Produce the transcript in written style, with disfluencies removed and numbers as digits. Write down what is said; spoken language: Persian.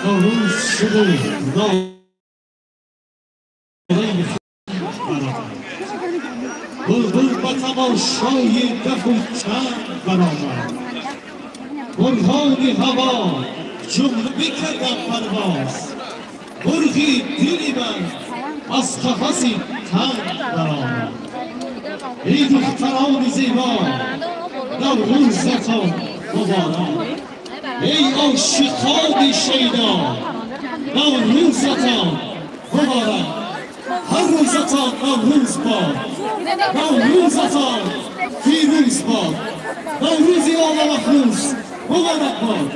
نوروز شده بلبل با تماشای دف و چنگ برآمد مرغان هوا جمله بکردم پرواز مرغی دلی من از قفسی تنگ برآمد ای دختران زیبا نوروزتان مبارک ای عاشقان شیدا نوروزتان مبارک هر روزتان نوروز باد نوروزتان پیروز باد نوروزی آل مخلوص مبارک باد